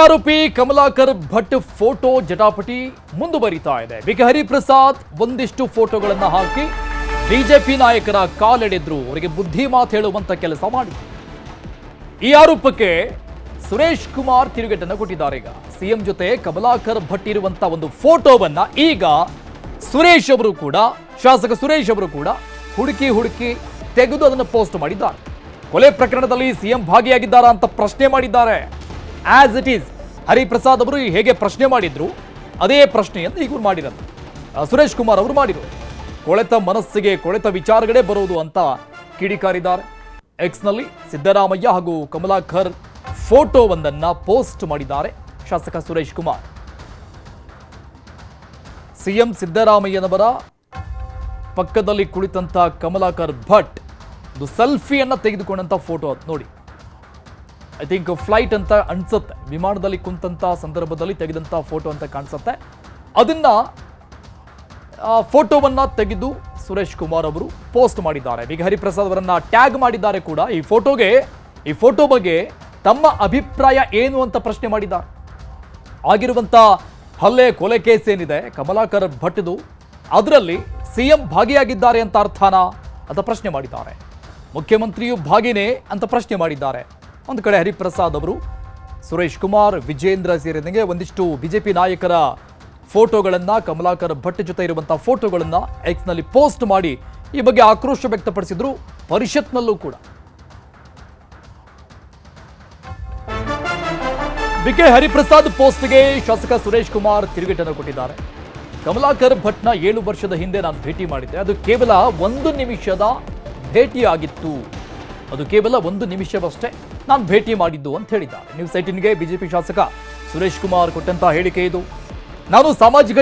ಆರೋಪಿ ಕಮಲಾಕರ್ ಭಟ್ ಫೋಟೋ ಜಟಾಪಟಿ ಮುಂದುವರಿತಾ ಇದೆ. ಬಿಕೆ ಹರಿಪ್ರಸಾದ್ ಒಂದಿಷ್ಟು ಫೋಟೋಗಳನ್ನು ಹಾಕಿ ಬಿಜೆಪಿ ನಾಯಕರ ಕಾಲೆಳೆದ್ರು, ಅವರಿಗೆ ಬುದ್ಧಿ ಮಾತು ಹೇಳುವಂತ ಕೆಲಸ ಮಾಡಿದ್ರು. ಈ ಆರೋಪಕ್ಕೆ ಸುರೇಶ್ ಕುಮಾರ್ ತಿರುಗೇಟನ್ನು ಕೊಟ್ಟಿದ್ದಾರೆ. ಈಗ ಸಿಎಂ ಜೊತೆ ಕಮಲಾಕರ್ ಭಟ್ ಇರುವಂತ ಒಂದು ಫೋಟೋವನ್ನ ಈಗ ಸುರೇಶ್ ಅವರು ಕೂಡ, ಶಾಸಕ ಸುರೇಶ್ ಅವರು ಕೂಡ ಹುಡುಕಿ ತೆಗೆದು ಅದನ್ನು ಪೋಸ್ಟ್ ಮಾಡಿದ್ದಾರೆ. ಕೊಲೆ ಪ್ರಕರಣದಲ್ಲಿ ಸಿಎಂ ಭಾಗಿಯಾಗಿದ್ದಾರಾ ಅಂತ ಪ್ರಶ್ನೆ ಮಾಡಿದ್ದಾರೆ. ಆಸ್ ಇಟ್ ಈಸ್ ಹರಿಪ್ರಸಾದ್ ಅವರು ಹೇಗೆ ಪ್ರಶ್ನೆ ಮಾಡಿದ್ರು ಅದೇ ಪ್ರಶ್ನೆಯನ್ನು ಈಗ ಮಾಡಿರೋದು ಸುರೇಶ್ ಕುಮಾರ್ ಅವರು ಮಾಡಿರೋದು. ಕೊಳೆತ ಮನಸ್ಸಿಗೆ ಕೊಳೆತ ವಿಚಾರಗಳೇ ಬರೋದು ಅಂತ ಕಿಡಿಕಾರಿದ್ದಾರೆ. ಎಕ್ಸ್ನಲ್ಲಿ ಸಿದ್ದರಾಮಯ್ಯ ಹಾಗೂ ಕಮಲಾಕರ್ ಫೋಟೋವೊಂದನ್ನ ಪೋಸ್ಟ್ ಮಾಡಿದ್ದಾರೆ ಶಾಸಕ ಸುರೇಶ್ ಕುಮಾರ್. ಸಿಎಂ ಸಿದ್ದರಾಮಯ್ಯನವರ ಪಕ್ಕದಲ್ಲಿ ಕುಳಿತಂತ ಕಮಲಾಕರ್ ಭಟ್ ಒಂದು ಸೆಲ್ಫಿಯನ್ನ ತೆಗೆದುಕೊಂಡಂತ ಫೋಟೋ ಅದು ನೋಡಿ. ಐ ಥಿಂಕ್ ಫ್ಲೈಟ್ ಅಂತ ಅನ್ಸುತ್ತೆ, ವಿಮಾನದಲ್ಲಿ ಕುಂತಂತ ಸಂದರ್ಭದಲ್ಲಿ ತೆಗೆದಂತ ಫೋಟೋ ಅಂತ ಕಾಣಿಸುತ್ತೆ. ಅದನ್ನ ಫೋಟೋವನ್ನ ತೆಗೆದು ಸುರೇಶ್ ಕುಮಾರ್ ಅವರು ಪೋಸ್ಟ್ ಮಾಡಿದ್ದಾರೆ. ಬಿಕೆ ಹರಿಪ್ರಸಾದ್ ಅವರನ್ನ ಟ್ಯಾಗ್ ಮಾಡಿದ್ದಾರೆ ಕೂಡ. ಈ ಫೋಟೋ ಬಗ್ಗೆ ತಮ್ಮ ಅಭಿಪ್ರಾಯ ಏನು ಅಂತ ಪ್ರಶ್ನೆ ಮಾಡಿದ್ದಾರೆ. ಆಗಿರುವಂತ ಹಲ್ಲೆ ಕೊಲೆ ಕೇಸ್ ಏನಿದೆ ಕಮಲಾಕರ್ ಭಟ್ದು, ಅದರಲ್ಲಿ ಸಿಎಂ ಭಾಗಿಯಾಗಿದ್ದಾರೆ ಅಂತ ಅರ್ಥನಾ ಅಂತ ಪ್ರಶ್ನೆ ಮಾಡಿದ್ದಾರೆ. ಮುಖ್ಯಮಂತ್ರಿಯು ಭಾಗಿನೇ ಅಂತ ಪ್ರಶ್ನೆ ಮಾಡಿದ್ದಾರೆ. ಒಂದು ಕಡೆ ಹರಿಪ್ರಸಾದ್ ಅವರು, ಸುರೇಶ್ ಕುಮಾರ್, ವಿಜೇಂದ್ರ ಸೇರಿದಂಗೆ ಒಂದಿಷ್ಟು ಬಿಜೆಪಿ ನಾಯಕರ ಫೋಟೋಗಳನ್ನ, ಕಮಲಾಕರ್ ಭಟ್ ಜೊತೆ ಇರುವಂತಹ ಫೋಟೋಗಳನ್ನ ಎಕ್ಸ್ನಲ್ಲಿ ಪೋಸ್ಟ್ ಮಾಡಿ ಈ ಬಗ್ಗೆ ಆಕ್ರೋಶ ವ್ಯಕ್ತಪಡಿಸಿದ್ರು. ಪರಿಷತ್ನಲ್ಲೂ ಕೂಡ ಬಿಕೆ ಹರಿಪ್ರಸಾದ್ ಪೋಸ್ಟ್ಗೆ ಶಾಸಕ ಸುರೇಶ್ ಕುಮಾರ್ ತಿರುಗೇಟನ್ನು ಕೊಟ್ಟಿದ್ದಾರೆ. ಕಮಲಾಕರ್ ಭಟ್ನ 7 ವರ್ಷದ ಹಿಂದೆ ನಾನು ಭೇಟಿ ಮಾಡಿದ್ದೆ, ಅದು ಕೇವಲ 1 ನಿಮಿಷದ ಭೇಟಿಯಾಗಿತ್ತು, ಅದು ಕೇವಲ 1 ನಿಮಿಷವಷ್ಟೇ ನಾನು ಭೇಟಿ ಮಾಡಿದ್ದು ಅಂತ ಹೇಳಿದ್ದಾರೆ. ನ್ಯೂಸ್ 18ಗೆ ಬಿಜೆಪಿ ಶಾಸಕ ಸುರೇಶ್ ಕುಮಾರ್ ಕೊಟ್ಟಂತಹ ಹೇಳಿಕೆ ಇದು. ನಾನು ಸಾಮಾಜಿಕ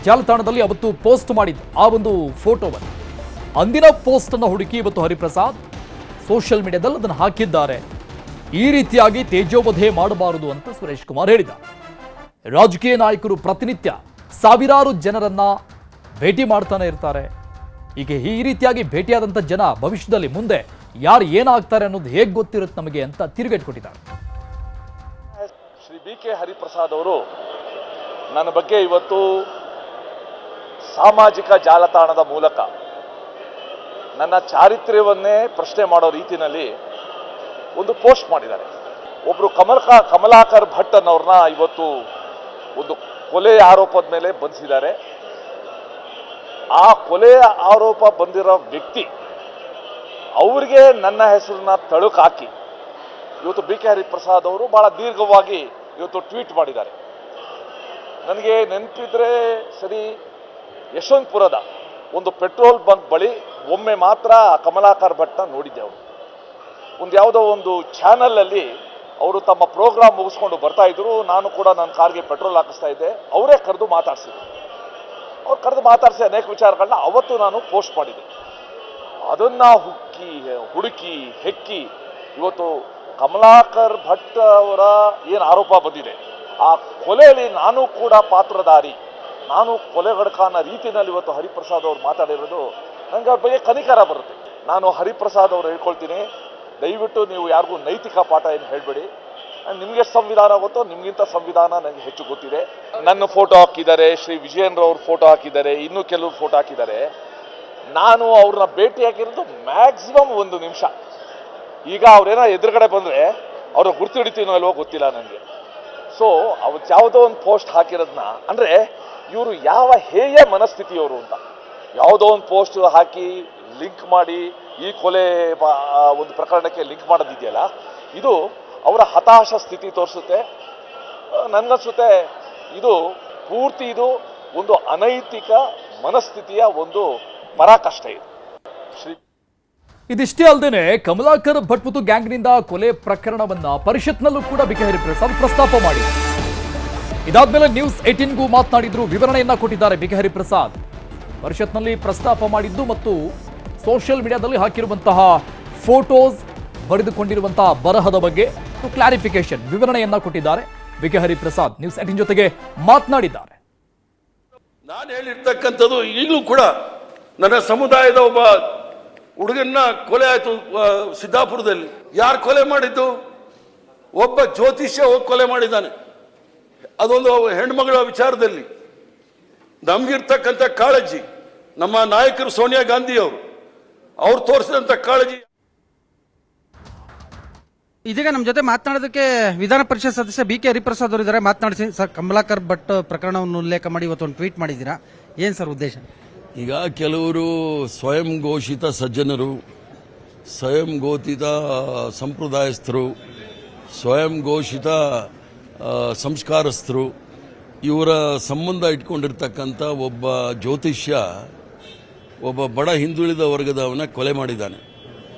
ಜಾಲತಾಣದಲ್ಲಿ ಅವತ್ತು ಪೋಸ್ಟ್ ಮಾಡಿದ್ದೆ ಆ ಒಂದು ಫೋಟೋವನ್ನು, ಅಂದಿನ ಪೋಸ್ಟ್ ಅನ್ನು ಹುಡುಕಿ ಇವತ್ತು ಹರಿಪ್ರಸಾದ್ ಸೋಷಿಯಲ್ ಮೀಡಿಯಾದಲ್ಲಿ ಅದನ್ನು ಹಾಕಿದ್ದಾರೆ. ಈ ರೀತಿಯಾಗಿ ತೇಜೋವಧೆ ಮಾಡಬಾರದು ಅಂತ ಸುರೇಶ್ ಕುಮಾರ್ ಹೇಳಿದ್ದಾರೆ. ರಾಜಕೀಯ ನಾಯಕರು ಪ್ರತಿನಿತ್ಯ ಸಾವಿರಾರು ಜನರನ್ನ ಭೇಟಿ ಮಾಡ್ತಾನೆ ಇರ್ತಾರೆ. ಈಗ ಈ ರೀತಿಯಾಗಿ ಭೇಟಿಯಾದಂಥ ಜನ ಭವಿಷ್ಯದಲ್ಲಿ ಮುಂದೆ ಯಾರು ಏನಾಗ್ತಾರೆ ಅನ್ನೋದು ಹೇಗೆ ಗೊತ್ತಿರುತ್ತೆ ನಮಗೆ ಅಂತ ತಿರುಗೇಟು ಕೊಟ್ಟಿದ್ದಾರೆ. ಶ್ರೀ ಬಿಕೆ ಹರಿಪ್ರಸಾದ್ ಅವರು ನನ್ನ ಬಗ್ಗೆ ಇವತ್ತು ಸಾಮಾಜಿಕ ಜಾಲತಾಣದ ಮೂಲಕ ನನ್ನ ಚಾರಿತ್ರ್ಯವನ್ನೇ ಪ್ರಶ್ನೆ ಮಾಡೋ ರೀತಿಯಲ್ಲಿ ಒಂದು ಪೋಸ್ಟ್ ಮಾಡಿದ್ದಾರೆ. ಒಬ್ರು ಕಮಲಾಕರ್ ಭಟ್ ಅನ್ನೋರ್ನ ಇವತ್ತು ಒಂದು ಕೊಲೆ ಆರೋಪದ ಮೇಲೆ ಬಂಧಿಸಿದ್ದಾರೆ. ಆ ಕೊಲೆ ಆರೋಪ ಬಂದಿರೋ ವ್ಯಕ್ತಿ ಅವರಿಗೆ ನನ್ನ ಹೆಸರನ್ನ ತಳುಕು ಹಾಕಿ ಇವತ್ತು ಬಿಕೆ ಹರಿಪ್ರಸಾದ್ ಅವರು ಬಹಳ ದೀರ್ಘವಾಗಿ ಇವತ್ತು ಟ್ವೀಟ್ ಮಾಡಿದ್ದಾರೆ. ನನಗೆ ನೆನಪಿದ್ರೆ ಸರಿ, ಯಶವಂತಪುರದ ಒಂದು ಪೆಟ್ರೋಲ್ ಬಂಕ್ ಬಳಿ ಒಮ್ಮೆ ಮಾತ್ರ ಕಮಲಾಕರ್ ಭಟ್ನ ನೋಡಿದ್ದೆ. ಅವರು ಯಾವುದೋ ಒಂದು ಚಾನಲಲ್ಲಿ ಅವರು ತಮ್ಮ ಪ್ರೋಗ್ರಾಮ್ ಮುಗಿಸ್ಕೊಂಡು ಬರ್ತಾ ಇದ್ರು. ನಾನು ಕೂಡ ನನ್ನ ಕಾರ್ಗೆ ಪೆಟ್ರೋಲ್ ಹಾಕಿಸ್ತಾ ಇದ್ದೆ. ಅವರೇ ಕರೆದು ಮಾತಾಡಿಸಿದ್ರು. ಅವ್ರು ಕರೆದು ಮಾತಾಡಿಸಿ ಅನೇಕ ವಿಚಾರಗಳನ್ನ ಅವತ್ತು ನಾನು ಪೋಸ್ಟ್ ಮಾಡಿದ್ದೆ. ಅದನ್ನ ಹುಡುಕಿ ಹೆಕ್ಕಿ ಇವತ್ತು ಕಮಲಾಕರ್ ಭಟ್ ಅವರ ಏನು ಆರೋಪ ಬಂದಿದೆ, ಆ ಕೊಲೆಯಲ್ಲಿ ನಾನು ಕೂಡ ಪಾತ್ರಧಾರಿ, ನಾನು ಕೊಲೆಗಡಕ ಅನ್ನೋ ರೀತಿಯಲ್ಲಿ ಇವತ್ತು ಹರಿಪ್ರಸಾದ್ ಅವರು ಮಾತಾಡಿರೋದು ನನಗೆ ಅವ್ರ ಬಗ್ಗೆ ಕನಿಕರ ಬರುತ್ತೆ. ನಾನು ಹರಿಪ್ರಸಾದ್ ಅವರು ಹೇಳ್ಕೊಳ್ತೀನಿ, ದಯವಿಟ್ಟು ನೀವು ಯಾರಿಗೂ ನೈತಿಕ ಪಾಠ ಏನು ಹೇಳಬೇಡಿ. ನಿಮಗೆ ಸಂವಿಧಾನ ಗೊತ್ತೋ, ನಿಮ್ಗಿಂತ ಸಂವಿಧಾನ ನನಗೆ ಹೆಚ್ಚು ಗೊತ್ತಿದೆ. ನನ್ನ ಫೋಟೋ ಹಾಕಿದ್ದಾರೆ, ಶ್ರೀ ವಿಜಯೇಂದ್ರ ಅವ್ರ ಫೋಟೋ ಹಾಕಿದ್ದಾರೆ, ಇನ್ನೂ ಕೆಲವರು ಫೋಟೋ ಹಾಕಿದ್ದಾರೆ. ನಾನು ಅವ್ರನ್ನ ಭೇಟಿ ಹಾಕಿರೋದು ಮ್ಯಾಕ್ಸಿಮಮ್ 1 ನಿಮಿಷ. ಈಗ ಅವ್ರೇನೋ ಎದುರುಗಡೆ ಬಂದರೆ ಅವ್ರ ಗುರ್ತು ಹಿಡಿತೀನೋ ಅಲ್ವೋ ಗೊತ್ತಿಲ್ಲ ನನಗೆ. ಸೊ ಅವತ್ತು ಯಾವುದೋ ಒಂದು ಪೋಸ್ಟ್ ಹಾಕಿರೋದನ್ನ, ಅಂದರೆ ಇವರು ಯಾವ ಹೇಯ ಮನಸ್ಥಿತಿಯವರು ಅಂತ ಯಾವುದೋ ಒಂದು ಪೋಸ್ಟ್ ಹಾಕಿ ಲಿಂಕ್ ಮಾಡಿ ಈ ಕೊಲೆ ಒಂದು ಪ್ರಕರಣಕ್ಕೆ ಲಿಂಕ್ ಮಾಡೋದಿದೆಯಲ್ಲ, ಇದು ಅವರ ಹತಾಶ ಸ್ಥಿತಿ ತೋರಿಸುತ್ತೆ. ನನ್ನನ್ಸುತ್ತೆ ಇದು ಪೂರ್ತಿ ಇದು ಒಂದು ಅನೈತಿಕ ಮನಸ್ಥಿತಿಯ ಒಂದು ಪರಾಕಾಷ್ಠೆ ಇದು. ಇದಿಷ್ಟೇ ಅಲ್ಲದೆ ಕಮಲಾಕರ್ ಭಟ್ ಮತ್ತು ಗ್ಯಾಂಗ್ನಿಂದ ಕೊಲೆ ಪ್ರಕರಣವನ್ನ ಪರಿಷತ್ನಲ್ಲೂ ಕೂಡ ಬಿಕೆ ಹರಿಪ್ರಸಾದ್ ಪ್ರಸ್ತಾಪ ಮಾಡಿ, ಇದಾದ್ಮೇಲೆ ನ್ಯೂಸ್ 18ಗೂ ಮಾತನಾಡಿದ್ರು, ವಿವರಣೆಯನ್ನ ಕೊಟ್ಟಿದ್ದಾರೆ ಬಿಕೆ ಹರಿಪ್ರಸಾದ್. ಪರಿಷತ್ನಲ್ಲಿ ಪ್ರಸ್ತಾಪ ಮಾಡಿದ್ದು ಮತ್ತು ಸೋಷಿಯಲ್ ಮೀಡಿಯಾದಲ್ಲಿ ಹಾಕಿರುವಂತಹ ಫೋಟೋಸ್, ಬರೆದುಕೊಂಡಿರುವಂತಹ ಬರಹದ ಬಗ್ಗೆ ಕ್ಲಾರಿಫಿಕೇಶನ್, ವಿವರಣೆಯನ್ನ ಕೊಟ್ಟಿದ್ದಾರೆ ಬಿಕೆ ಹರಿಪ್ರಸಾದ್. ನ್ಯೂಸ್ 18 ಜೊತೆಗೆ ಮಾತನಾಡಿದ್ದಾರೆ. ನಾನು ಹೇಳಿರ್ತಕ್ಕಂಥದ್ದು ಈಗಲೂ ಕೂಡ ನನ್ನ ಸಮುದಾಯದ ಒಬ್ಬ ಹುಡುಗನ್ನ ಕೊಲೆ ಆಯ್ತು ಸಿದ್ದಾಪುರದಲ್ಲಿ. ಯಾರು ಕೊಲೆ ಮಾಡಿದ್ದು? ಒಬ್ಬ ಜ್ಯೋತಿಷ್ಯ ಹೋಗಿ ಕೊಲೆ ಮಾಡಿದ್ದಾನೆ. ಅದೊಂದು ಹೆಣ್ಮಗಳ ವಿಚಾರದಲ್ಲಿ ನಮಗಿರ್ತಕ್ಕಂಥ ಕಾಳಜಿ, ನಮ್ಮ ನಾಯಕರು ಸೋನಿಯಾ ಗಾಂಧಿ ಅವ್ರು ತೋರಿಸಿದಂಥ ಕಾಳಜಿ. ಇದೀಗ ನಮ್ಮ ಜೊತೆ ಮಾತನಾಡೋದಕ್ಕೆ ವಿಧಾನ ಪರಿಷತ್ ಸದಸ್ಯ BK ಹರಿಪ್ರಸಾದ್ ಅವರು ಇದ್ದಾರೆ. ಮಾತನಾಡಿಸಿ ಸರ್, ಕಮಲಾಕರ್ ಭಟ್ ಪ್ರಕರಣವನ್ನು ಉಲ್ಲೇಖ ಮಾಡಿ ಇವತ್ತು ಒಂದು ಟ್ವೀಟ್ ಮಾಡಿದ್ದೀರಾ, ಏನ್ ಸರ್ ಉದ್ದೇಶ? ಈಗ ಕೆಲವರು ಸ್ವಯಂ ಘೋಷಿತ ಸಜ್ಜನರು, ಸ್ವಯಂ ಘೋಷಿತ ಸಂಪ್ರದಾಯಸ್ಥರು, ಸ್ವಯಂ ಘೋಷಿತ ಸಂಸ್ಕಾರಸ್ಥರು, ಇವರ ಸಂಬಂಧ ಇಟ್ಕೊಂಡಿರ್ತಕ್ಕಂಥ ಒಬ್ಬ ಜ್ಯೋತಿಷ್ಯ ಒಬ್ಬ ಬಡ ಹಿಂದುಳಿದ ವರ್ಗದವನ ಕೊಲೆ ಮಾಡಿದ್ದಾನೆ.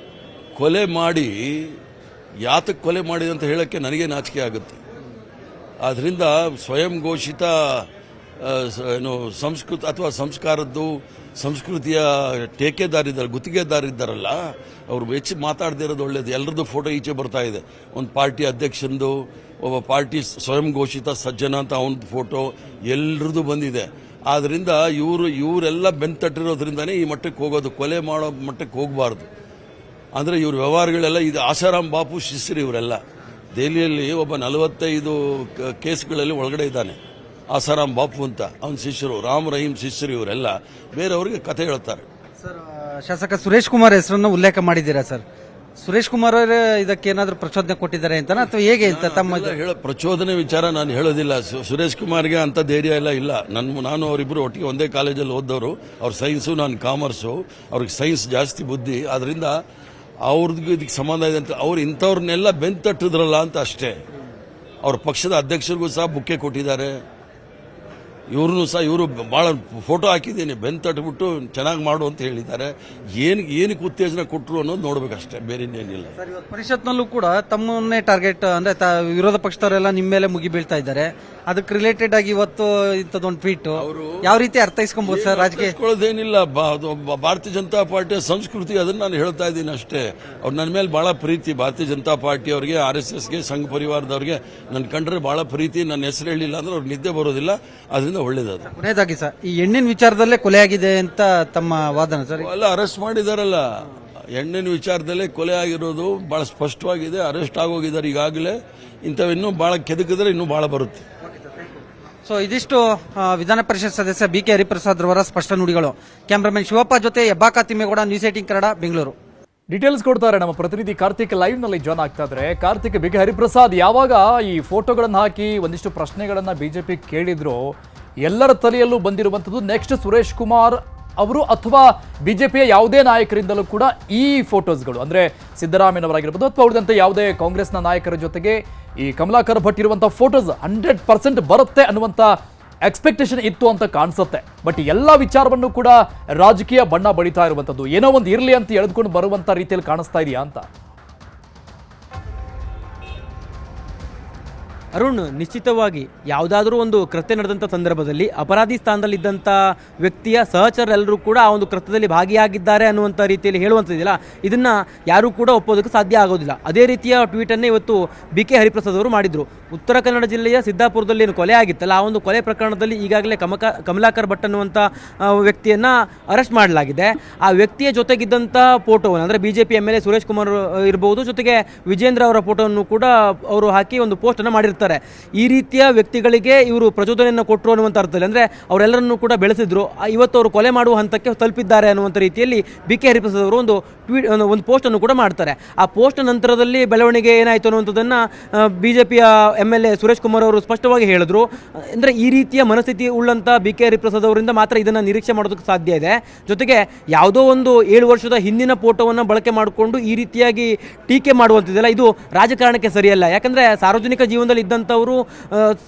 ಕೊಲೆ ಮಾಡಿ ಯಾತಕ್ಕೆ ಕೊಲೆ ಮಾಡಿದೆ ಅಂತ ಹೇಳಕ್ಕೆ ನನಗೆ ನಾಚಿಕೆ ಆಗುತ್ತೆ. ಆದ್ದರಿಂದ ಸ್ವಯಂ ಘೋಷಿತ ಏನು ಸಂಸ್ಕೃತ ಅಥವಾ ಸಂಸ್ಕಾರದ್ದು ಸಂಸ್ಕೃತಿಯ ಟೇಕೆದಾರಿದ್ದಾರೆ, ಗುತ್ತಿಗೆದಾರಿದ್ದಾರಲ್ಲ, ಅವರು ಹೆಚ್ಚು ಮಾತಾಡದೇ ಇರೋದು ಒಳ್ಳೇದು. ಎಲ್ಲರದ್ದು ಫೋಟೋ ಈಚೆ ಬರ್ತಾ ಇದೆ. ಒಂದು ಪಾರ್ಟಿ ಅಧ್ಯಕ್ಷಂದು, ಒಬ್ಬ ಪಾರ್ಟಿ ಸ್ವಯಂ ಘೋಷಿತ ಸಜ್ಜನ ಅಂತ ಅವನದು ಫೋಟೋ ಎಲ್ಲರದ್ದು ಬಂದಿದೆ. ಆದ್ದರಿಂದ ಇವರೆಲ್ಲ ಬೆಂತಟ್ಟಿರೋದ್ರಿಂದನೇ ಈ ಮಟ್ಟಕ್ಕೆ ಹೋಗೋದು, ಕೊಲೆ ಮಾಡೋ ಮಟ್ಟಕ್ಕೆ ಹೋಗಬಾರ್ದು. ಅಂದರೆ ಇವ್ರ ವ್ಯವಹಾರಗಳೆಲ್ಲ ಇದು ಆಸಾರಾಮ್ ಬಾಪು ಶಿಷ್ಯರು ಇವರೆಲ್ಲ. ದೆಹಲಿಯಲ್ಲಿ ಒಬ್ಬ 45 ಕೇಸ್ಗಳಲ್ಲಿ ಒಳಗಡೆ ಇದ್ದಾನೆ ಆಸಾರಾಮ್ ಬಾಪು ಅಂತ, ಅವನ ಶಿಷ್ಯರು, ರಾಮ್ ರಹೀಂ ಶಿಷ್ಯರು. ಇವರೆಲ್ಲ ಬೇರೆಯವರಿಗೆ ಕಥೆ ಹೇಳ್ತಾರೆ. ಸರ್, ಶಾಸಕ ಸುರೇಶ್ ಕುಮಾರ್ ಹೆಸರನ್ನು ಉಲ್ಲೇಖ ಮಾಡಿದ್ದೀರಾ ಸರ್. ಸುರೇಶ್ ಕುಮಾರ್ ಅವರೇ ಇದಕ್ಕೆ ಏನಾದರೂ ಪ್ರಚೋದನೆ ಕೊಟ್ಟಿದ್ದಾರೆ ಅಂತ ಅಥವಾ ಹೇಗೆ ಅಂತ ತಮ್ಮ ಪ್ರಚೋದನೆ ವಿಚಾರ ನಾನು ಹೇಳೋದಿಲ್ಲ. ಸುರೇಶ್ ಕುಮಾರ್ಗೆ ಅಂತ ಧೈರ್ಯ ಎಲ್ಲ ಇಲ್ಲ. ನಾನು ಅವರಿಬ್ಬರು ಒಟ್ಟಿಗೆ ಒಂದೇ ಕಾಲೇಜಲ್ಲಿ ಓದ್ದವರು. ಅವ್ರ ಸೈನ್ಸು, ನಾನು ಕಾಮರ್ಸು. ಅವ್ರಿಗೆ ಸೈನ್ಸ್ ಜಾಸ್ತಿ ಬುದ್ಧಿ, ಆದ್ರಿಂದ ಅವ್ರದ್ದು ಇದಕ್ಕೆ ಸಂಬಂಧ ಇದೆ ಅಂತ ಅವ್ರು ಇಂಥವ್ರನ್ನೆಲ್ಲ ಬೆಂತಟ್ಟಿದ್ರಲ್ಲ ಅಂತ ಅಷ್ಟೇ. ಅವ್ರ ಪಕ್ಷದ ಅಧ್ಯಕ್ಷರಿಗೂ ಸಹ ಬುಕ್ಕೆ ಕೊಟ್ಟಿದ್ದಾರೆ. ಇವ್ರನ್ನೂ ಸಹ ಇವರು ಭಾಳ ಫೋಟೋ ಹಾಕಿದ್ದೀನಿ, ಬೆಂತಟ್ಬಿಟ್ಟು ಚೆನ್ನಾಗಿ ಮಾಡು ಅಂತ ಹೇಳಿದ್ದಾರೆ. ಏನಕ್ಕೆ ಉತ್ತೇಜನ ಕೊಟ್ಟರು ಅನ್ನೋದು ನೋಡ್ಬೇಕಷ್ಟೇ, ಬೇರೆ ಇನ್ನೇನಿಲ್ಲ. ಸರ್, ಇವತ್ತು ಪರಿಷತ್ನಲ್ಲೂ ಕೂಡ ತಮ್ಮನ್ನೇ ಟಾರ್ಗೆಟ್ ಅಂದ್ರೆ ವಿರೋಧ ಪಕ್ಷದವರೆಲ್ಲ ನಿಮ್ಮ ಮೇಲೆ ಮುಗಿ ಬೀಳ್ತಾ ಇದ್ದಾರೆ. ಅದಕ್ಕೆ ರಿಲೇಟೆಡ್ ಆಗಿ ಇವತ್ತು ಇಂಥದ್ದೊಂದು ಟ್ವೀಟ್ ಯಾವ ರೀತಿ ಅರ್ಥೈಸ್ಕೊಬಹುದು ಸರ್? ರಾಜಕೀಯದೇನಿಲ್ಲ, ಭಾರತೀಯ ಜನತಾ ಪಾರ್ಟಿಯ ಸಂಸ್ಕೃತಿ, ಅದನ್ನ ನಾನು ಹೇಳ್ತಾ ಇದ್ದೀನಿ ಅಷ್ಟೇ. ಅವ್ರು ನನ್ನ ಮೇಲೆ ಬಹಳ ಪ್ರೀತಿ, ಭಾರತೀಯ ಜನತಾ ಪಾರ್ಟಿ ಅವರಿಗೆ, RSSಗೆ, ಸಂಘ ಪರಿವಾರದವ್ರಿಗೆ ನನ್ನ ಕಂಡ್ರೆ ಬಹಳ ಪ್ರೀತಿ. ನನ್ನ ಹೆಸರು ಹೇಳಿಲ್ಲ ಅಂದ್ರೆ ಅವ್ರಿಗೆ ನಿದ್ದೆ ಬರೋದಿಲ್ಲ, ಅದರಿಂದ ಒಳ್ಳೇದದು. ಕೊನೆಯದಾಗಿ ಸರ್, ಈ ಹೆಣ್ಣಿನ ವಿಚಾರದಲ್ಲೇ ಕೊಲೆಯಾಗಿದೆ ಅಂತ ತಮ್ಮ ವಾದನ ಸರ್? ಎಲ್ಲ ಅರೆಸ್ಟ್ ಮಾಡಿದಾರಲ್ಲ, ಹೆಣ್ಣಿನ ವಿಚಾರದಲ್ಲೇ ಕೊಲೆ ಆಗಿರೋದು ಬಹಳ ಸ್ಪಷ್ಟವಾಗಿದೆ. ಅರೆಸ್ಟ್ ಆಗೋಗಿದ್ದಾರೆ ಈಗಾಗಲೇ. ಇಂಥವಿನ್ನೂ ಬಹಳ ಕೆದಕಿದ್ರೆ ಇನ್ನೂ ಬಹಳ ಬರುತ್ತೆ. ಸೊ ಇದಿಷ್ಟು ವಿಧಾನ ಪರಿಷತ್ ಸದಸ್ಯ BK ಹರಿಪ್ರಸಾದ್ ರವರ ಸ್ಪಷ್ಟ ನುಡಿಗಳು. ಕ್ಯಾಮರಾಮನ್ ಶಿವಪ್ಪ ಜೊತೆ ಹೆಬ್ಬಾಕ ತಿಮ್ಮೇಗೌಡ, ನ್ಯೂಸ್ 18 ಕನ್ನಡ, ಬೆಂಗಳೂರು. ಡೀಟೇಲ್ಸ್ ಕೊಡ್ತಾರೆ ನಮ್ಮ ಪ್ರತಿನಿಧಿ ಕಾರ್ತಿಕ್ ಲೈವ್ ನಲ್ಲಿ ಜಾಯ್ನ್ ಆಗ್ತಾ ಇದ್ದಾರೆ. ಕಾರ್ತಿಕ್, BK ಹರಿಪ್ರಸಾದ್ ಯಾವಾಗ ಈ ಫೋಟೋಗಳನ್ನು ಹಾಕಿ ಒಂದಿಷ್ಟು ಪ್ರಶ್ನೆಗಳನ್ನ ಬಿಜೆಪಿ ಕೇಳಿದ್ರು, ಎಲ್ಲರ ತಲೆಯಲ್ಲೂ ಬಂದಿರುವಂತದ್ದು ನೆಕ್ಸ್ಟ್ ಸುರೇಶ್ ಕುಮಾರ್ ಅವರು ಅಥವಾ ಬಿಜೆಪಿಯ ಯಾವುದೇ ನಾಯಕರಿಂದಲೂ ಕೂಡ ಈ ಫೋಟೋಸ್ಗಳು, ಅಂದ್ರೆ ಸಿದ್ದರಾಮಯ್ಯನವರಾಗಿರ್ಬೋದು ಅಥವಾ ಉಳಿದಂತೆ ಯಾವುದೇ ಕಾಂಗ್ರೆಸ್ನ ನಾಯಕರ ಜೊತೆಗೆ ಈ ಕಮಲಾಕರ್ ಭಟ್ ಇರುವಂತಹ ಫೋಟೋಸ್ 100% ಬರುತ್ತೆ ಅನ್ನುವಂಥ ಎಕ್ಸ್ಪೆಕ್ಟೇಷನ್ ಇತ್ತು ಅಂತ ಕಾಣಿಸುತ್ತೆ. ಬಟ್ ಎಲ್ಲ ವಿಚಾರವನ್ನು ಕೂಡ ರಾಜಕೀಯ ಬಣ್ಣ ಬಳಿತಾ ಇರುವಂಥದ್ದು, ಏನೋ ಒಂದು ಇರಲಿ ಅಂತ ಎಳೆದುಕೊಂಡು ಬರುವಂಥ ರೀತಿಯಲ್ಲಿ ಕಾಣಿಸ್ತಾ ಇದೆಯಾ ಅಂತ? ಅರುಣ್, ನಿಶ್ಚಿತವಾಗಿ ಯಾವುದಾದ್ರೂ ಒಂದು ಕೃತ್ಯ ನಡೆದಂಥ ಸಂದರ್ಭದಲ್ಲಿ ಅಪರಾಧಿ ಸ್ಥಾನದಲ್ಲಿದ್ದಂಥ ವ್ಯಕ್ತಿಯ ಸಹಚರರೆಲ್ಲರೂ ಕೂಡ ಆ ಒಂದು ಕೃತ್ಯದಲ್ಲಿ ಭಾಗಿಯಾಗಿದ್ದಾರೆ ಅನ್ನುವಂಥ ರೀತಿಯಲ್ಲಿ ಹೇಳುವಂಥದ್ದಿಲ್ಲ, ಇದನ್ನು ಯಾರೂ ಕೂಡ ಒಪ್ಪೋದಕ್ಕೆ ಸಾಧ್ಯ ಆಗೋದಿಲ್ಲ. ಅದೇ ರೀತಿಯ ಟ್ವೀಟನ್ನೇ ಇವತ್ತು BK ಹರಿಪ್ರಸಾದ್ ಅವರು ಮಾಡಿದರು. ಉತ್ತರ ಕನ್ನಡ ಜಿಲ್ಲೆಯ ಸಿದ್ದಾಪುರದಲ್ಲಿ ಏನು ಕೊಲೆ ಆಗಿತ್ತಲ್ಲ, ಆ ಒಂದು ಕೊಲೆ ಪ್ರಕರಣದಲ್ಲಿ ಈಗಾಗಲೇ ಕಮಲಾಕರ್ ಭಟ್ ಅನ್ನುವಂಥ ವ್ಯಕ್ತಿಯನ್ನು ಅರೆಸ್ಟ್ ಮಾಡಲಾಗಿದೆ. ಆ ವ್ಯಕ್ತಿಯ ಜೊತೆಗಿದ್ದಂಥ ಫೋಟೋವನ್ನು, ಅಂದರೆ BJP MLA ಸುರೇಶ್ ಕುಮಾರ್ ಇರಬಹುದು, ಜೊತೆಗೆ ವಿಜೇಂದ್ರ ಅವರ ಫೋಟೋವನ್ನು ಕೂಡ ಅವರು ಹಾಕಿ ಒಂದು ಪೋಸ್ಟನ್ನು ಮಾಡಿರ್ತಾರೆ. ಈ ರೀತಿಯ ವ್ಯಕ್ತಿಗಳಿಗೆ ಇವರು ಪ್ರಚೋದನೆಯನ್ನು ಕೊಟ್ಟರು ಅನ್ನುವಂಥ ಅರ್ಥದಲ್ಲಿ, ಅಂದರೆ ಅವರೆಲ್ಲರನ್ನೂ ಕೂಡ ಬೆಳೆಸಿದ್ರು, ಇವತ್ತು ಅವರು ಕೊಲೆ ಮಾಡುವ ಹಂತಕ್ಕೆ ತಲುಪಿದ್ದಾರೆ ಅನ್ನುವಂಥ ರೀತಿಯಲ್ಲಿ BK ಹರಿಪ್ರಸಾದ್ ಅವರು ಒಂದು ಪೋಸ್ಟನ್ನು ಕೂಡ ಮಾಡ್ತಾರೆ. ಆ ಪೋಸ್ಟ್ ನಂತರದಲ್ಲಿ ಬೆಳವಣಿಗೆ ಏನಾಯಿತು ಅನ್ನುವಂಥದ್ದನ್ನು BJPಯ MLA ಸುರೇಶ್ ಕುಮಾರ್ ಅವರು ಸ್ಪಷ್ಟವಾಗಿ ಹೇಳಿದ್ರು. ಅಂದರೆ ಈ ರೀತಿಯ ಮನಸ್ಥಿತಿ ಉಳ್ಳಂಥ BK ಹರಿಪ್ರಸಾದ್ ಅವರಿಂದ ಮಾತ್ರ ಇದನ್ನು ನಿರೀಕ್ಷೆ ಮಾಡೋದಕ್ಕೆ ಸಾಧ್ಯ ಇದೆ. ಜೊತೆಗೆ ಯಾವುದೋ ಒಂದು 7 ವರ್ಷದ ಹಿಂದಿನ ಫೋಟೋವನ್ನು ಬಳಕೆ ಮಾಡಿಕೊಂಡು ಈ ರೀತಿಯಾಗಿ ಟೀಕೆ ಮಾಡುವಂಥದ್ದಲ್ಲ, ಇದು ರಾಜಕಾರಣಕ್ಕೆ ಸರಿಯಲ್ಲ. ಯಾಕಂದರೆ ಸಾರ್ವಜನಿಕ ಜೀವನದಲ್ಲಿ ಇದ್ದಂಥವರು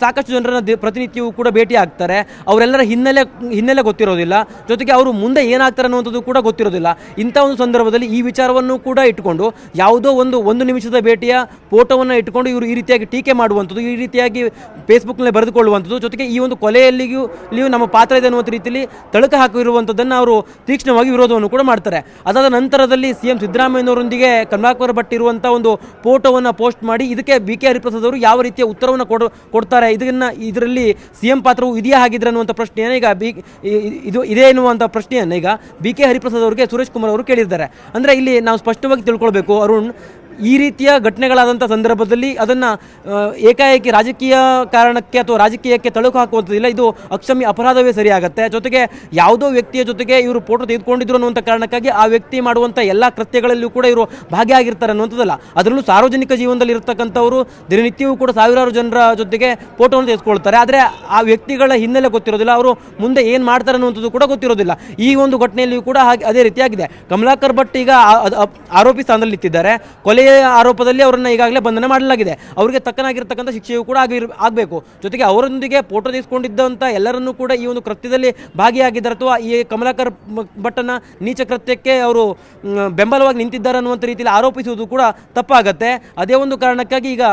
ಸಾಕಷ್ಟು ಜನರನ್ನ ಪ್ರತಿನಿತ್ಯವೂ ಕೂಡ ಭೇಟಿ ಆಗ್ತಾರೆ. ಅವರೆಲ್ಲರ ಹಿನ್ನೆಲೆ ಗೊತ್ತಿರೋದಿಲ್ಲ, ಜೊತೆಗೆ ಅವರು ಮುಂದೆ ಏನಾಗ್ತಾರೆ ಅನ್ನುವಂಥದ್ದು ಕೂಡ ಗೊತ್ತಿರೋದಿಲ್ಲ. ಇಂಥ ಒಂದು ಸಂದರ್ಭದಲ್ಲಿ ಈ ವಿಚಾರವನ್ನು ಕೂಡ ಇಟ್ಟುಕೊಂಡು ಯಾವುದೋ ಒಂದು ನಿಮಿಷದ ಭೇಟಿಯ ಫೋಟೋವನ್ನು ಇಟ್ಟುಕೊಂಡು ಇವರು ಈ ರೀತಿಯಾಗಿ ಟೀಕೆ ಮಾಡುವಂಥದ್ದು, ಈ ರೀತಿಯಾಗಿ ಫೇಸ್ಬುಕ್ನಲ್ಲಿ ಬರೆದುಕೊಳ್ಳುವಂಥದ್ದು, ಜೊತೆಗೆ ಈ ಒಂದು ಕೊಲೆಯಲ್ಲಿಯೂ ನಮ್ಮ ಪಾತ್ರ ಇದೆ ಅನ್ನುವಂಥ ರೀತಿಯಲ್ಲಿ ತಳಕ ಹಾಕಿರುವಂಥದ್ದನ್ನು ಅವರು ತೀಕ್ಷ್ಣವಾಗಿ ವಿರೋಧವನ್ನು ಕೂಡ ಮಾಡ್ತಾರೆ. ಅದಾದ ನಂತರದಲ್ಲಿ CM ಸಿದ್ದರಾಮಯ್ಯನವರೊಂದಿಗೆ ಕಮಲಾಕರ್ ಭಟ್ ಇರುವಂಥ ಒಂದು ಫೋಟೋವನ್ನು ಪೋಸ್ಟ್ ಮಾಡಿ ಇದಕ್ಕೆ BK ಹರಿಪ್ರಸಾದ್ ಅವರು ಯಾವ ರೀತಿಯ ಉತ್ತರವನ್ನು ಕೊಡ್ತಾರೆ, ಇದರಲ್ಲಿ CM ಪಾತ್ರವು ಇದೆಯಾ ಹಾಗಿದ್ರೆ ಅನ್ನುವಂಥ ಪ್ರಶ್ನೆಯನ್ನು ಈಗ ಇದೇ ಎನ್ನುವಂಥ ಪ್ರಶ್ನೆಯನ್ನು ಈಗ BK ಹರಿಪ್ರಸಾದ್ ಅವರಿಗೆ ಸುರೇಶ್ ಕುಮಾರ್ ಅವರು ಕೇಳಿದ್ದಾರೆ. ಅಂದರೆ ಇಲ್ಲಿ ನಾವು ಸ್ಪಷ್ಟವಾಗಿ ತಿಳ್ಕೊಳ್ಬೇಕು ಅರುಣ್, ಈ ರೀತಿಯ ಘಟನೆಗಳಾದಂಥ ಸಂದರ್ಭದಲ್ಲಿ ಅದನ್ನು ಏಕಾಏಕಿ ರಾಜಕೀಯ ಕಾರಣಕ್ಕೆ ಅಥವಾ ರಾಜಕೀಯಕ್ಕೆ ತಳುಕು ಹಾಕುವಂಥದ್ದಿಲ್ಲ. ಇದು ಅಕ್ಷಮ್ಯ ಅಪರಾಧವೇ ಸರಿಯಾಗತ್ತೆ. ಜೊತೆಗೆ ಯಾವುದೋ ವ್ಯಕ್ತಿಯ ಜೊತೆಗೆ ಇವರು ಫೋಟೋ ತೆಗೆದುಕೊಂಡಿದ್ರು ಅನ್ನುವಂಥ ಕಾರಣಕ್ಕಾಗಿ ಆ ವ್ಯಕ್ತಿ ಮಾಡುವಂಥ ಎಲ್ಲ ಕೃತ್ಯಗಳಲ್ಲೂ ಕೂಡ ಇವರು ಭಾಗಿಯಾಗಿರ್ತಾರೆ ಅನ್ನುವಂಥದ್ದಲ್ಲ. ಅದರಲ್ಲೂ ಸಾರ್ವಜನಿಕ ಜೀವನದಲ್ಲಿ ಇರತಕ್ಕಂಥವರು ದಿನನಿತ್ಯವೂ ಕೂಡ ಸಾವಿರಾರು ಜನರ ಜೊತೆಗೆ ಫೋಟೋವನ್ನು ತೆಗೆದುಕೊಳ್ತಾರೆ. ಆದರೆ ಆ ವ್ಯಕ್ತಿಗಳ ಹಿನ್ನೆಲೆ ಗೊತ್ತಿರೋದಿಲ್ಲ, ಅವರು ಮುಂದೆ ಏನು ಮಾಡ್ತಾರೆ ಅನ್ನುವಂಥದ್ದು ಕೂಡ ಗೊತ್ತಿರೋದಿಲ್ಲ. ಈ ಒಂದು ಘಟನೆಯಲ್ಲಿಯೂ ಕೂಡ ಅದೇ ರೀತಿಯಾಗಿದೆ. ಕಮಲಾಕರ್ ಭಟ್ ಈಗ ಆರೋಪಿ ಸ್ಥಾನದಲ್ಲಿ ನಿಂತಿದ್ದಾರೆ. ಕೊಲೆಯ ಆರೋಪದಲ್ಲಿ ಅವರನ್ನು ಈಗಾಗಲೇ ಬಂಧನ ಮಾಡಲಾಗಿದೆ. ಅವರಿಗೆ ತಕ್ಕನಾಗಿರ್ತಕ್ಕಂಥ ಶಿಕ್ಷೆಯೂ ಕೂಡ ಆಗಬೇಕು. ಜೊತೆಗೆ ಅವರೊಂದಿಗೆ ಫೋಟೋ ತೆಗೆದುಕೊಂಡಿದ್ದಂಥ ಎಲ್ಲರನ್ನೂ ಕೂಡ ಈ ಒಂದು ಕೃತ್ಯದಲ್ಲಿ ಭಾಗಿಯಾಗಿದ್ದಾರೆ ಅಥವಾ ಈ ಕಮಲಾಕರ್ ಭಟ್ಟನ ನೀಚ ಕೃತ್ಯಕ್ಕೆ ಅವರು ಬೆಂಬಲವಾಗಿ ನಿಂತಿದ್ದಾರೆ ಅನ್ನುವಂಥ ರೀತಿಯಲ್ಲಿ ಆರೋಪಿಸುವುದು ಕೂಡ ತಪ್ಪಾಗತ್ತೆ. ಅದೇ ಒಂದು ಕಾರಣಕ್ಕಾಗಿ ಈಗ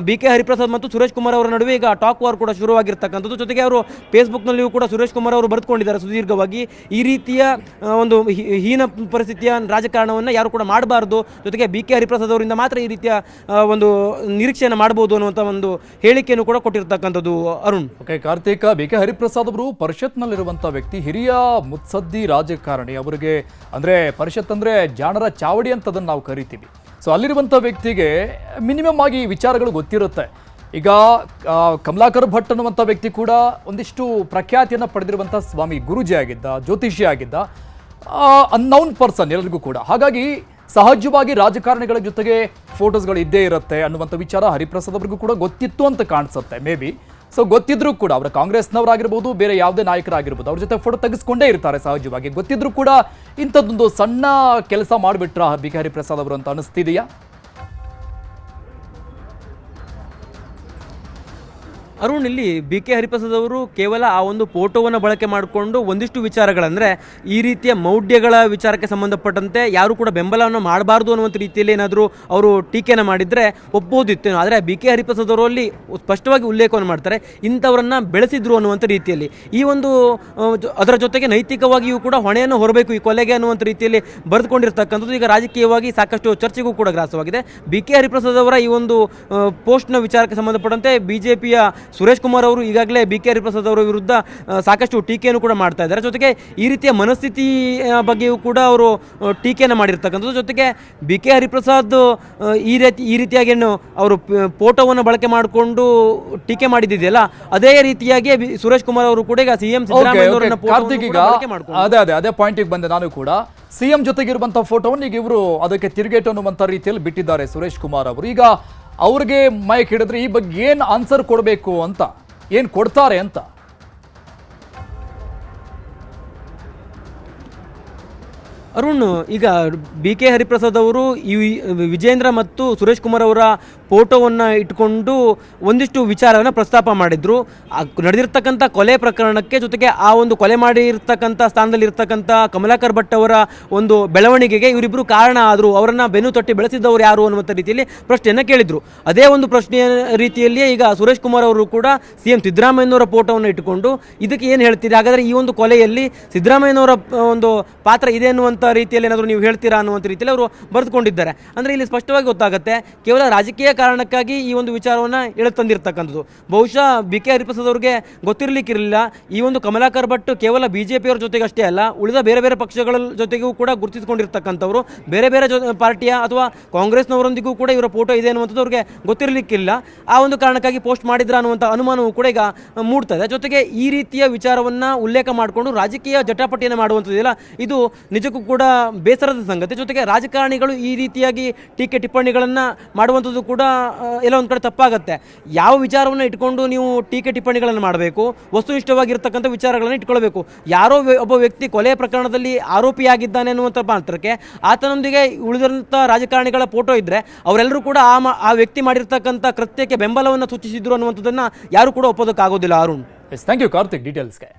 BK ಹರಿಪ್ರಸಾದ್ ಮತ್ತು ಸುರೇಶ್ ಕುಮಾರ್ ಅವರ ನಡುವೆ ಈಗ ಟಾಕ್ ವಾರ್ ಕೂಡ ಶುರುವಾಗಿರ್ತಕ್ಕಂಥದ್ದು. ಜೊತೆಗೆ ಅವರು ಫೇಸ್ಬುಕ್ನಲ್ಲಿಯೂ ಕೂಡ ಸುರೇಶ್ ಕುಮಾರ್ ಅವರು ಬರೆದುಕೊಂಡಿದ್ದಾರೆ ಸುದೀರ್ಘವಾಗಿ. ಈ ರೀತಿಯ ಒಂದು ಹೀನ ಪರಿಸ್ಥಿತಿಯ ರಾಜಕಾರಣವನ್ನು ಯಾರು ಕೂಡ ಮಾಡಬಾರ್ದು, ಜೊತೆಗೆ BK ಹರಿಪ್ರಸಾದ್ ಅವರಿಂದ ಮಾತ್ರ ಈ ರೀತಿಯ ಒಂದು ನಿರೀಕ್ಷೆಯನ್ನು ಮಾಡಬಹುದು ಅನ್ನುವಂಥ ಒಂದು ಹೇಳಿಕೆಯನ್ನು ಕೂಡ ಕೊಟ್ಟಿರ್ತಕ್ಕಂಥದ್ದು. ಅರುಣ್, ಓಕೆ ಕಾರ್ತಿಕ್, BK ಹರಿಪ್ರಸಾದ್ ಅವರು ಪರಿಷತ್ನಲ್ಲಿರುವಂಥ ವ್ಯಕ್ತಿ, ಹಿರಿಯ ಮುತ್ಸದ್ದಿ ರಾಜಕಾರಣಿ. ಅವರಿಗೆ ಅಂದರೆ ಪರಿಷತ್ ಅಂದರೆ ಜಾಣರ ಚಾವಡಿ ಅಂತ ಅದನ್ನು ನಾವು ಕರಿತೀವಿ. ಸೊ ಅಲ್ಲಿರುವಂಥ ವ್ಯಕ್ತಿಗೆ ಮಿನಿಮಮ್ ಆಗಿ ಈ ವಿಚಾರಗಳು ಗೊತ್ತಿರುತ್ತೆ. ಈಗ ಕಮಲಾಕರ್ ಭಟ್ ಅನ್ನುವಂಥ ವ್ಯಕ್ತಿ ಕೂಡ ಒಂದಿಷ್ಟು ಪ್ರಖ್ಯಾತಿಯನ್ನು ಪಡೆದಿರುವಂಥ ಸ್ವಾಮಿ ಗುರೂಜಿ ಆಗಿದ್ದ, ಜ್ಯೋತಿಷಿ ಆಗಿದ್ದ, ಅನ್ನೌನ್ ಪರ್ಸನ್ ಎಲ್ಲರಿಗೂ ಕೂಡ. ಹಾಗಾಗಿ ಸಹಜವಾಗಿ ರಾಜಕಾರಣಿಗಳ ಜೊತೆಗೆ ಫೋಟೋಸ್ಗಳು ಇದ್ದೇ ಇರುತ್ತೆ ಅನ್ನುವಂಥ ವಿಚಾರ ಹರಿಪ್ರಸಾದ್ ಅವರಿಗೂ ಕೂಡ ಗೊತ್ತಿತ್ತು ಅಂತ ಕಾಣಿಸುತ್ತೆ ಮೇ ಬಿ. ಸೊ ಗೊತ್ತಿದ್ರೂ ಕೂಡ ಅವರ ಕಾಂಗ್ರೆಸ್ನವರಾಗಿರ್ಬೋದು, ಬೇರೆ ಯಾವುದೇ ನಾಯಕರಾಗಿರ್ಬೋದು, ಅವ್ರ ಜೊತೆ ಫೋಟೋ ತೆಗೆಸ್ಕೊಂಡೇ ಇರ್ತಾರೆ ಸಹಜವಾಗಿ. ಗೊತ್ತಿದ್ರೂ ಕೂಡ ಇಂಥದ್ದೊಂದು ಸಣ್ಣ ಕೆಲಸ ಮಾಡಿಬಿಟ್ರ BK ಹರಿಪ್ರಸಾದ್ ಅವರು ಅಂತ ಅನಿಸ್ತಿದೆಯಾ? ಅರುಣ್, ಇಲ್ಲಿ BK ಹರಿಪ್ರಸಾದ್ ಅವರು ಕೇವಲ ಆ ಒಂದು ಫೋಟೋವನ್ನು ಬಳಕೆ ಮಾಡಿಕೊಂಡು ಒಂದಿಷ್ಟು ವಿಚಾರಗಳಂದರೆ ಈ ರೀತಿಯ ಮೌಢ್ಯಗಳ ವಿಚಾರಕ್ಕೆ ಸಂಬಂಧಪಟ್ಟಂತೆ ಯಾರು ಕೂಡ ಬೆಂಬಲವನ್ನು ಮಾಡಬಾರ್ದು ಅನ್ನುವಂಥ ರೀತಿಯಲ್ಲಿ ಏನಾದರೂ ಅವರು ಟೀಕೆಯನ್ನು ಮಾಡಿದರೆ ಒಪ್ಪೋದಿತ್ತೇನೋ. ಆದರೆ BK ಹರಿಪ್ರಸಾದ್ ಅವರಲ್ಲಿ ಸ್ಪಷ್ಟವಾಗಿ ಉಲ್ಲೇಖವನ್ನು ಮಾಡ್ತಾರೆ, ಇಂಥವರನ್ನು ಬೆಳೆಸಿದ್ರು ಅನ್ನುವಂಥ ರೀತಿಯಲ್ಲಿ. ಈ ಒಂದು ಅದರ ಜೊತೆಗೆ ನೈತಿಕವಾಗಿಯೂ ಕೂಡ ಹೊಣೆಯನ್ನು ಹೊರಬೇಕು ಈ ಕೊಲೆಗೆ ಅನ್ನುವಂಥ ರೀತಿಯಲ್ಲಿ ಬರೆದುಕೊಂಡಿರ್ತಕ್ಕಂಥದ್ದು ಈಗ ರಾಜಕೀಯವಾಗಿ ಸಾಕಷ್ಟು ಚರ್ಚೆಗೂ ಕೂಡ ಗ್ರಾಸವಾಗಿದೆ. BK ಹರಿಪ್ರಸಾದ್ ಅವರ ಈ ಒಂದು ಪೋಸ್ಟ್ನ ವಿಚಾರಕ್ಕೆ ಸಂಬಂಧಪಟ್ಟಂತೆ BJPಯ ಸುರೇಶ್ ಕುಮಾರ್ ಅವರು ಈಗಾಗಲೇ BK ಹರಿಪ್ರಸಾದ್ ಅವರ ವಿರುದ್ಧ ಸಾಕಷ್ಟು ಟೀಕೆಯನ್ನು ಕೂಡ ಮಾಡ್ತಾ ಇದ್ದಾರೆ. ಜೊತೆಗೆ ಈ ರೀತಿಯ ಮನಸ್ಥಿತಿ ಬಗ್ಗೆಯೂ ಕೂಡ ಅವರು ಟೀಕೆಯನ್ನು ಮಾಡಿರ್ತಕ್ಕಂಥದ್ದು. ಜೊತೆಗೆ BK ಹರಿಪ್ರಸಾದ್ ಈ ರೀತಿಯಾಗಿ ಏನು ಅವರು ಫೋಟೋವನ್ನು ಬಳಕೆ ಮಾಡಿಕೊಂಡು ಟೀಕೆ ಮಾಡಿದ್ದಿದೆಯಲ್ಲ, ಅದೇ ರೀತಿಯಾಗಿ ಸುರೇಶ್ ಕುಮಾರ್ ಅವರು ಕೂಡ ಈಗ CM ಸಿದ್ದರಾಮಯ್ಯ ಅದೇ ಪಾಯಿಂಟಿಗೆ ಬಂದೆ ನಾನು ಕೂಡ. CM ಜೊತೆಗಿರುವಂತಹ ಫೋಟೋವನ್ನು ಈಗ ಇವರು ಅದಕ್ಕೆ ತಿರುಗೇಟು ಅನ್ನುವಂಥ ರೀತಿಯಲ್ಲಿ ಬಿಟ್ಟಿದ್ದಾರೆ ಸುರೇಶ್ ಕುಮಾರ್ ಅವರು. ಈಗ ಅವ್ರಿಗೆ ಮೈಕ್ ಹಿಡಿದ್ರೆ ಈ ಬಗ್ಗೆ ಏನು ಆನ್ಸರ್ ಕೊಡಬೇಕು ಅಂತ, ಏನು ಕೊಡ್ತಾರೆ ಅಂತ? ಅರುಣ್, ಈಗ BK ಹರಿಪ್ರಸಾದ್ ಅವರು ಈ ವಿಜೇಂದ್ರ ಮತ್ತು ಸುರೇಶ್ ಕುಮಾರ್ ಅವರ ಫೋಟೋವನ್ನು ಇಟ್ಕೊಂಡು ಒಂದಿಷ್ಟು ವಿಚಾರವನ್ನು ಪ್ರಸ್ತಾಪ ಮಾಡಿದ್ರು. ನಡೆದಿರ್ತಕ್ಕಂಥ ಕೊಲೆ ಪ್ರಕರಣಕ್ಕೆ, ಜೊತೆಗೆ ಆ ಒಂದು ಕೊಲೆ ಮಾಡಿರ್ತಕ್ಕಂಥ ಸ್ಥಾನದಲ್ಲಿರ್ತಕ್ಕಂಥ ಕಮಲಾಕರ್ ಭಟ್ ಅವರ ಒಂದು ಬೆಳವಣಿಗೆಗೆ ಇವರಿಬ್ಬರು ಕಾರಣ ಆದರು, ಅವರನ್ನು ಬೆನ್ನು ತಟ್ಟಿ ಬೆಳೆಸಿದವರು ಯಾರು ಅನ್ನುವಂಥ ರೀತಿಯಲ್ಲಿ ಪ್ರಶ್ನೆಯನ್ನು ಕೇಳಿದರು. ಅದೇ ಒಂದು ಪ್ರಶ್ನೆಯ ರೀತಿಯಲ್ಲಿಯೇ ಈಗ ಸುರೇಶ್ ಕುಮಾರ್ ಅವರು ಕೂಡ CM ಸಿದ್ದರಾಮಯ್ಯನವರ ಫೋಟೋವನ್ನು ಇಟ್ಟುಕೊಂಡು ಇದಕ್ಕೆ ಏನು ಹೇಳ್ತೀರಿ, ಹಾಗಾದರೆ ಈ ಒಂದು ಕೊಲೆಯಲ್ಲಿ ಸಿದ್ದರಾಮಯ್ಯನವರ ಒಂದು ಪಾತ್ರ ಇದೆ ಅನ್ನುವಂಥ ರೀತಿಯಲ್ಲಿ ಏನಾದರೂ ನೀವು ಹೇಳ್ತೀರಾ ಅನ್ನುವಂಥ ರೀತಿಯಲ್ಲಿ ಅವರು ಬರೆದುಕೊಂಡಿದ್ದಾರೆ. ಅಂದರೆ ಇಲ್ಲಿ ಸ್ಪಷ್ಟವಾಗಿ ಗೊತ್ತಾಗುತ್ತೆ, ಕೇವಲ ರಾಜಕೀಯ ಕಾರಣಕ್ಕಾಗಿ ಈ ಒಂದು ವಿಚಾರವನ್ನು ತಂದಿರ್ತಕ್ಕಂಥದ್ದು. ಬಹುಶಃ BK ಹರಿಪ್ರಸಾದ್ ಅವರಿಗೆ ಗೊತ್ತಿರಲಿಕ್ಕಿರಲಿಲ್ಲ, ಈ ಒಂದು ಕಮಲಾಕರ್ ಭಟ್ ಕೇವಲ BJPಯವರ ಜೊತೆಗೆ ಅಷ್ಟೇ ಅಲ್ಲ, ಉಳಿದ ಬೇರೆ ಬೇರೆ ಪಕ್ಷಗಳ ಜೊತೆಗೂ ಕೂಡ ಗುರುತಿಸಿಕೊಂಡಿರ್ತಕ್ಕಂಥವ್ರು, ಬೇರೆ ಬೇರೆ ಪಾರ್ಟಿಯ ಅಥವಾ ಕಾಂಗ್ರೆಸ್ನವರೊಂದಿಗೂ ಕೂಡ ಇವರ ಫೋಟೋ ಇದೆ ಅನ್ನುವಂಥದ್ದು ಅವ್ರಿಗೆ ಗೊತ್ತಿರಲಿಕ್ಕಿಲ್ಲ. ಆ ಒಂದು ಕಾರಣಕ್ಕಾಗಿ ಪೋಸ್ಟ್ ಮಾಡಿದ್ರ ಅನ್ನುವಂಥ ಅನುಮಾನವೂ ಕೂಡ ಈಗ ಮೂಡ್ತಾ ಇದೆ. ಜೊತೆಗೆ ಈ ರೀತಿಯ ವಿಚಾರವನ್ನು ಉಲ್ಲೇಖ ಮಾಡಿಕೊಂಡು ರಾಜಕೀಯ ಜಟಾಪಟಿಯನ್ನು ಮಾಡುವಂಥದ್ದಿಲ್ಲ, ಇದು ನಿಜಕ್ಕೂ ಕೂಡ ಬೇಸರದ ಸಂಗತಿ. ಜೊತೆಗೆ ರಾಜಕಾರಣಿಗಳು ಈ ರೀತಿಯಾಗಿ ಟೀಕೆ ಟಿಪ್ಪಣಿಗಳನ್ನು ಮಾಡುವಂಥದ್ದು ಕೂಡ ಎಲ್ಲ ಒಂದು ಕಡೆ ತಪ್ಪಾಗುತ್ತೆ. ಯಾವ ವಿಚಾರವನ್ನು ಇಟ್ಕೊಂಡು ನೀವು ಟೀಕೆ ಟಿಪ್ಪಣಿಗಳನ್ನು ಮಾಡಬೇಕು, ವಸ್ತುನಿಷ್ಠವಾಗಿರ್ತಕ್ಕಂಥ ವಿಚಾರಗಳನ್ನು ಇಟ್ಕೊಳ್ಬೇಕು. ಯಾರೋ ಒಬ್ಬ ವ್ಯಕ್ತಿ ಕೊಲೆ ಪ್ರಕರಣದಲ್ಲಿ ಆರೋಪಿಯಾಗಿದ್ದಾನೆ ಅನ್ನುವಂಥ ಮಾತ್ರಕ್ಕೆ ಆತನೊಂದಿಗೆ ಉಳಿದಂಥ ರಾಜಕಾರಣಿಗಳ ಫೋಟೋ ಇದ್ದರೆ ಅವರೆಲ್ಲರೂ ಕೂಡ ಆ ವ್ಯಕ್ತಿ ಮಾಡಿರ್ತಕ್ಕಂಥ ಕೃತ್ಯಕ್ಕೆ ಬೆಂಬಲವನ್ನು ಸೂಚಿಸಿದ್ರು ಅನ್ನುವಂಥದ್ದನ್ನು ಯಾರು ಕೂಡ ಒಪ್ಪೋದಕ್ಕಾಗೋದಿಲ್ಲ. Arun, thank you Karthik ಡೀಟೇಲ್ಸ್ಗೆ.